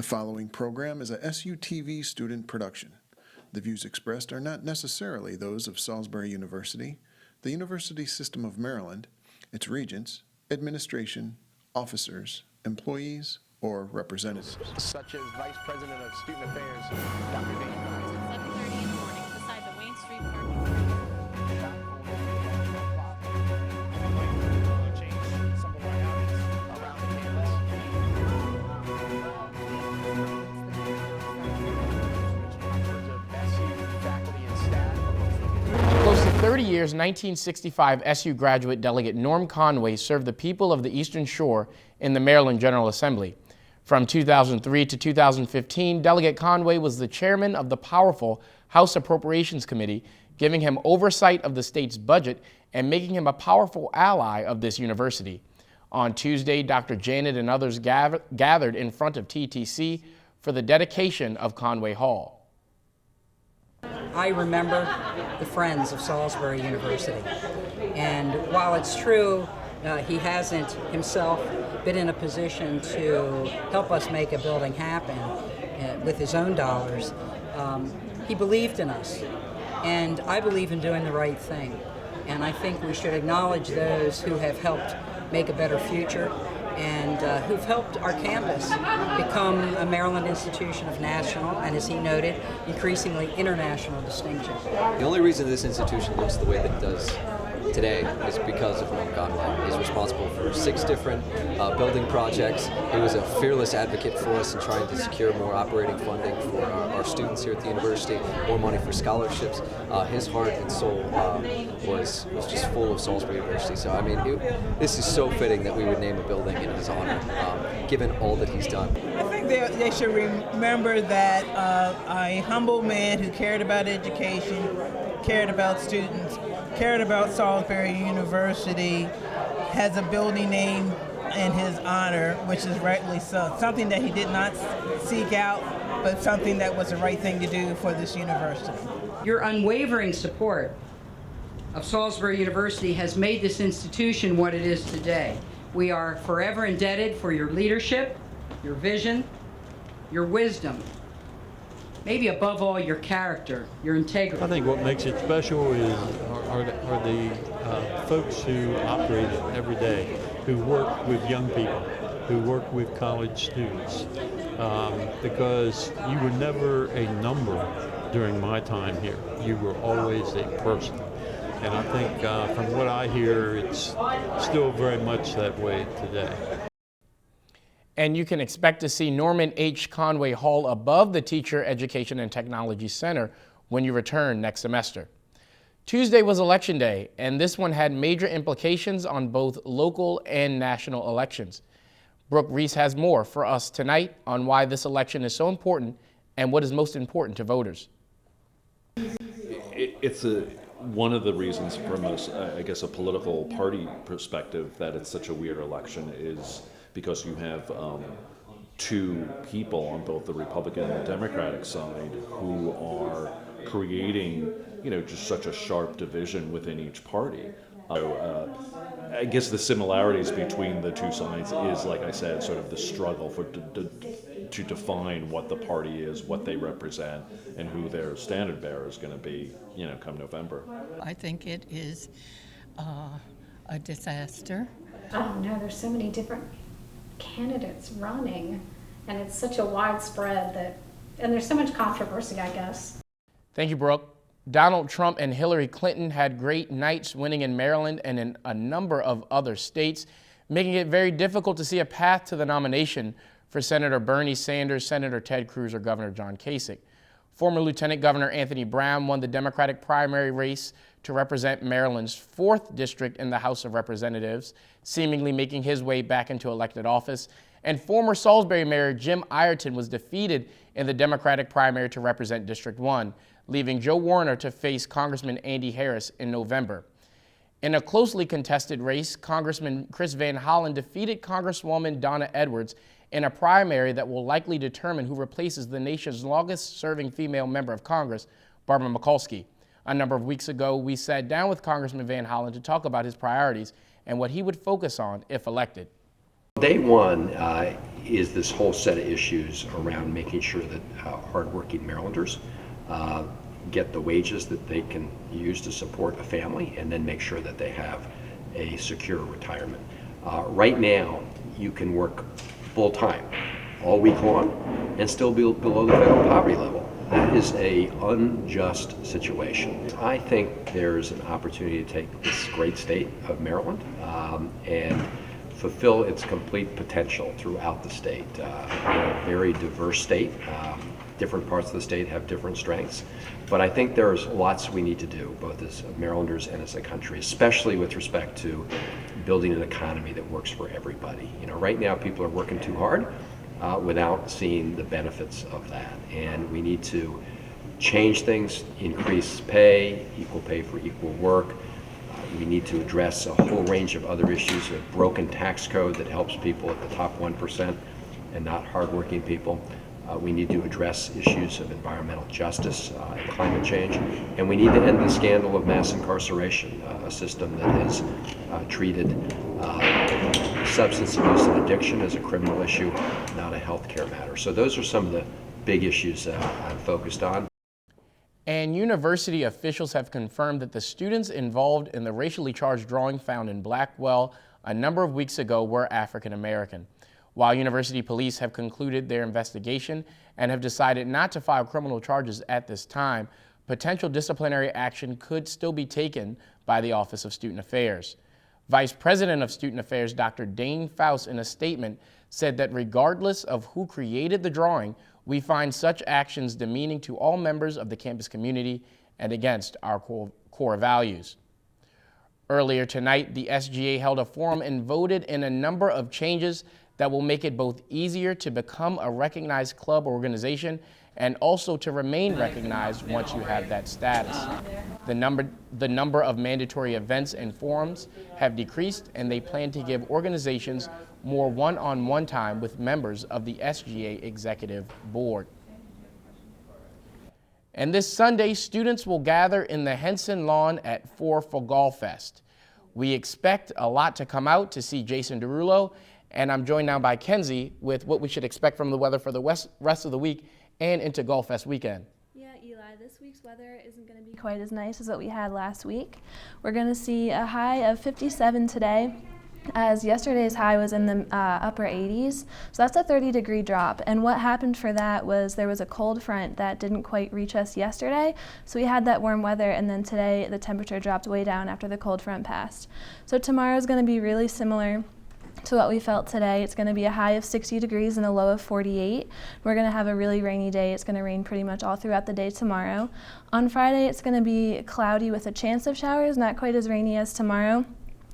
The following program is a SUTV student production. The views expressed are not necessarily those of Salisbury University, the University System of Maryland, its regents, administration, officers, employees, or representatives. Such as Vice President of Student Affairs, Dr. Van. At 7:30 in the morning beside the Wayne Street parking lot. Close to 30 years, 1965 SU graduate Delegate Norm Conway served the people of the Eastern Shore in the Maryland General Assembly. From 2003 to 2015, Delegate Conway was the chairman of the powerful House Appropriations Committee, giving him oversight of the state's budget and making him a powerful ally of this university. On Tuesday, Dr. Janet and others gathered in front of TTC for the dedication of Conway Hall. I remember the Friends of Salisbury University, and while it's true he hasn't himself been in a position to help us make a building happen with his own dollars, he believed in us, and I believe in doing the right thing, and I think we should acknowledge those who have helped make a better future and who've helped our campus become a Maryland institution of national, and as he noted, increasingly international distinction. The only reason this institution looks the way that it does today is because of Norm Conway. He's responsible for 6 different building projects. He was a fearless advocate for us in trying to secure more operating funding for our students here at the university, more money for scholarships. His heart and soul was just full of Salisbury University. So I mean, this is so fitting that we would name a building in his honor, given all that he's done. I think they should remember that a humble man who cared about education, cared about students, cared about Salisbury University, has a building name in his honor, which is rightly so. Something that he did not seek out, but something that was the right thing to do for this university. Your unwavering support of Salisbury University has made this institution what it is today. We are forever indebted for your leadership, your vision, your wisdom, maybe above all your character, your integrity. I think what makes it special are the folks who operate it every day, who work with young people, who work with college students, because you were never a number during my time here. You were always a person. And I think from what I hear, it's still very much that way today. And you can expect to see Norman H. Conway Hall above the Teacher Education and Technology Center when you return next semester. Tuesday was Election Day, and this one had major implications on both local and national elections. Brooke Reese has more for us tonight on why this election is so important and what is most important to voters. It's one of the reasons from a political party perspective that it's such a weird election is because you have 2 people on both the Republican and the Democratic side who are creating, just such a sharp division within each party. I guess the similarities between the 2 sides is, like I said, sort of the struggle to define what the party is, what they represent, and who their standard bearer is going to be, come November. I think it is a disaster. I don't know, there's so many different candidates running, and it's such a widespread and there's so much controversy, I guess. Thank you, Brooke. Donald Trump and Hillary Clinton had great nights winning in Maryland and in a number of other states, making it very difficult to see a path to the nomination for Senator Bernie Sanders, Senator Ted Cruz, or Governor John Kasich. Former Lieutenant Governor Anthony Brown won the Democratic primary race to represent Maryland's 4th district in the House of Representatives, seemingly making his way back into elected office. And former Salisbury Mayor Jim Ireton was defeated in the Democratic primary to represent District 1, leaving Joe Warner to face Congressman Andy Harris in November. In a closely contested race, Congressman Chris Van Hollen defeated Congresswoman Donna Edwards in a primary that will likely determine who replaces the nation's longest-serving female member of Congress, Barbara Mikulski. A number of weeks ago, we sat down with Congressman Van Hollen to talk about his priorities and what he would focus on if elected. Day one, is this whole set of issues around making sure that hardworking Marylanders get the wages that they can use to support a family, and then make sure that they have a secure retirement. Right now, you can work full-time all week long and still be below the federal poverty level. That is an unjust situation. I think there's an opportunity to take this great state of Maryland and fulfill its complete potential throughout the state. We're a very diverse state. Different parts of the state have different strengths, but I think there's lots we need to do, both as Marylanders and as a country, especially with respect to building an economy that works for everybody. You know, right now people are working too hard without seeing the benefits of that, and we need to change things, increase pay, equal pay for equal work. We need to address a whole range of other issues, a broken tax code that helps people at the top 1% and not hardworking people. We need to address issues of environmental justice and climate change, and we need to end the scandal of mass incarceration, a system that has treated substance abuse and addiction as a criminal issue, not a health care matter. So those are some of the big issues I'm focused on. And university officials have confirmed that the students involved in the racially charged drawing found in Blackwell a number of weeks ago were African American. While university police have concluded their investigation and have decided not to file criminal charges at this time, potential disciplinary action could still be taken by the Office of Student Affairs. Vice President of Student Affairs, Dr. Dane Faust, in a statement, said that regardless of who created the drawing, we find such actions demeaning to all members of the campus community and against our core values. Earlier tonight, the SGA held a forum and voted in a number of changes that will make it both easier to become a recognized club or organization and also to remain recognized once you have that status. The number of mandatory events and forums have decreased, and they plan to give organizations more one-on-one time with members of the SGA Executive Board. And this Sunday, students will gather in the Henson Lawn at 4 for Golf Fest. We expect a lot to come out to see Jason Derulo, and I'm joined now by Kenzie with what we should expect from the weather for the rest of the week and into Golf Fest weekend. Yeah, Eli, this week's weather isn't going to be quite as nice as what we had last week. We're going to see a high of 57 today, as yesterday's high was in the upper 80s, so that's a 30-degree drop. And what happened for that was there was a cold front that didn't quite reach us yesterday, so we had that warm weather, and then today the temperature dropped way down after the cold front passed. So tomorrow is going to be really similar to what we felt today. It's going to be a high of 60 degrees and a low of 48. We're going to have a really rainy day. It's going to rain pretty much all throughout the day tomorrow. On Friday, it's going to be cloudy with a chance of showers, not quite as rainy as tomorrow.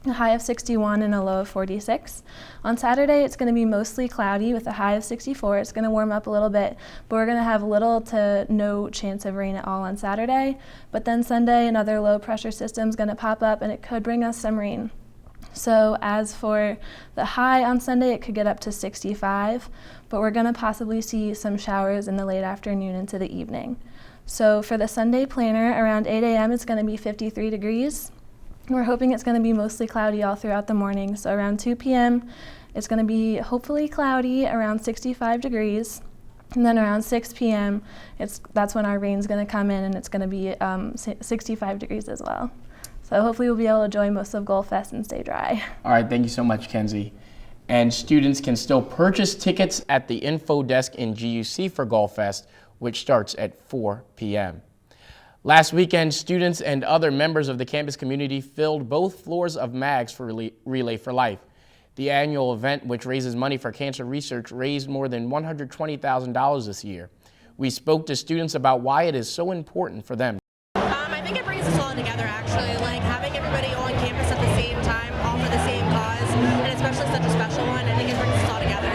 A high of 61 and a low of 46. On Saturday, it's going to be mostly cloudy with a high of 64. It's going to warm up a little bit, but we're going to have little to no chance of rain at all on Saturday. But then Sunday, another low pressure system is going to pop up, and it could bring us some rain. So as for the high on Sunday, it could get up to 65, but we're going to possibly see some showers in the late afternoon into the evening. So for the Sunday planner, around 8 a.m. it's going to be 53 degrees. We're hoping it's going to be mostly cloudy all throughout the morning. So around 2 p.m. it's going to be hopefully cloudy, around 65 degrees. And then around 6 p.m. that's when our rain's going to come in, and it's going to be 65 degrees as well. So hopefully we'll be able to enjoy most of Golf Fest and stay dry. All right, thank you so much, Kenzie. And students can still purchase tickets at the info desk in GUC for Golf Fest, which starts at 4 p.m. Last weekend, students and other members of the campus community filled both floors of MAGS for Relay for Life. The annual event, which raises money for cancer research, raised more than $120,000 this year. We spoke to students about why it is so important for them. I think it brings us all together, actually, like having everybody on campus at the same time, all for the same cause, and especially such a special one. I think it brings us all together.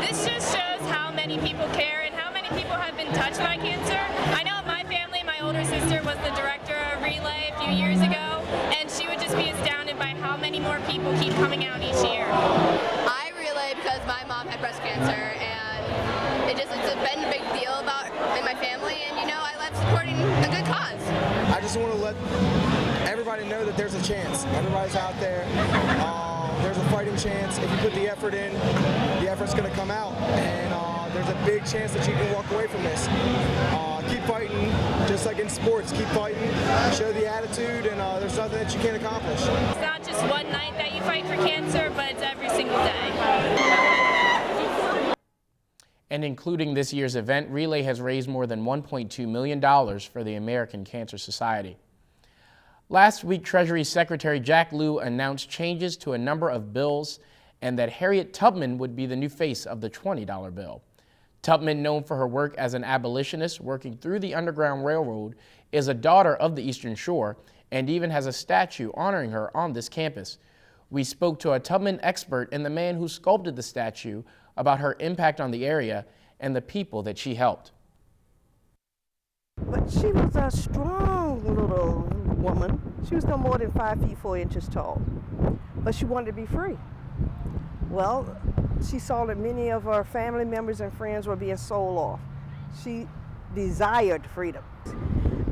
This just shows how many people care and how many people have been touched by cancer. I know in my family, my older sister was the director of Relay a few years ago, and she would just be astounded by how many more people keep coming out each year. I relay because my mom had breast cancer, and it's been a big deal in my family, and I love supporting a good cause. I just want to let everybody know that there's a chance. Everybody's out there. there's a fighting chance. If you put the effort in, the effort's going to come out, and there's a big chance that you can walk away from this. Keep fighting, just like in sports. Keep fighting, show the attitude, and there's nothing that you can't accomplish. It's not just one night that you fight for cancer, but it's every single day. And including this year's event, Relay has raised more than $1.2 million for the American Cancer Society. Last week, Treasury Secretary Jack Lew announced changes to a number of bills and that Harriet Tubman would be the new face of the $20 bill. Tubman, known for her work as an abolitionist working through the Underground Railroad, is a daughter of the Eastern Shore and even has a statue honoring her on this campus. We spoke to a Tubman expert and the man who sculpted the statue about her impact on the area and the people that she helped. But she was a strong little woman. She was no more than 5 feet 4 inches tall, but she wanted to be free. Well, she saw that many of her family members and friends were being sold off. She desired freedom.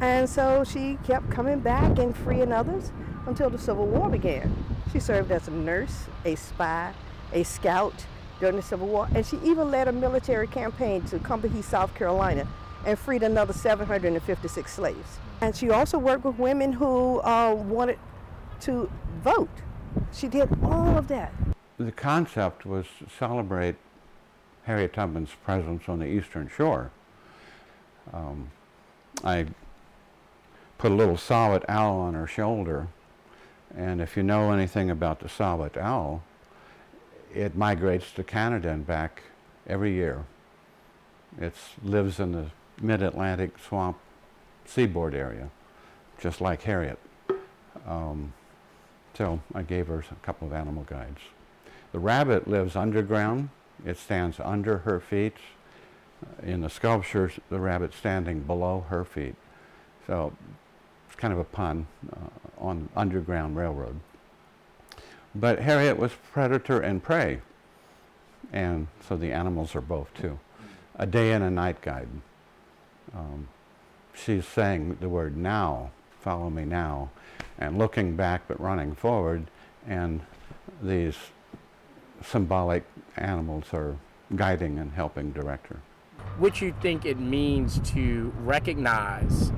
And so she kept coming back and freeing others until the Civil War began. She served as a nurse, a spy, a scout during the Civil War, and she even led a military campaign to Combahee, South Carolina, and freed another 756 slaves. And she also worked with women who wanted to vote. She did all of that. The concept was to celebrate Harriet Tubman's presence on the Eastern Shore. I put a little saw-whet owl on her shoulder, and if you know anything about the saw-whet owl, it migrates to Canada and back every year. It lives in the mid-Atlantic swamp seaboard area, just like Harriet. So I gave her a couple of animal guides. The rabbit lives underground. It stands under her feet. In the sculptures, the rabbit's standing below her feet. So it's kind of a pun on Underground Railroad. But Harriet was predator and prey, and so the animals are both too. A day and a night guide. She's saying the word now, follow me now, and looking back but running forward, and these symbolic animals are guiding and helping direct her. What you think it means to recognize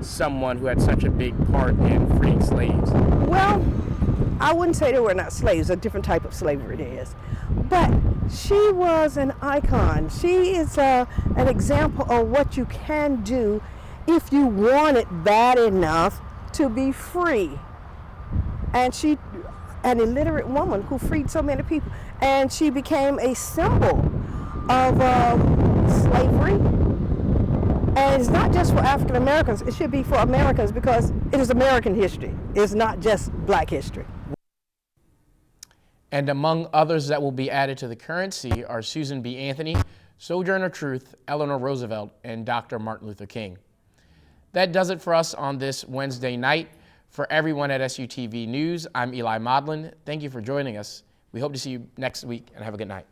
someone who had such a big part in freeing slaves? Well, I wouldn't say they were not slaves, a different type of slavery it is. But she was an icon. She is an example of what you can do if you want it bad enough to be free. And she, an illiterate woman who freed so many people, and she became a symbol of slavery. And it's not just for African Americans, it should be for Americans because it is American history. It's not just black history. And among others that will be added to the currency are Susan B. Anthony, Sojourner Truth, Eleanor Roosevelt, and Dr. Martin Luther King. That does it for us on this Wednesday night. For everyone at SUTV News, I'm Eli Modlin. Thank you for joining us. We hope to see you next week, and have a good night.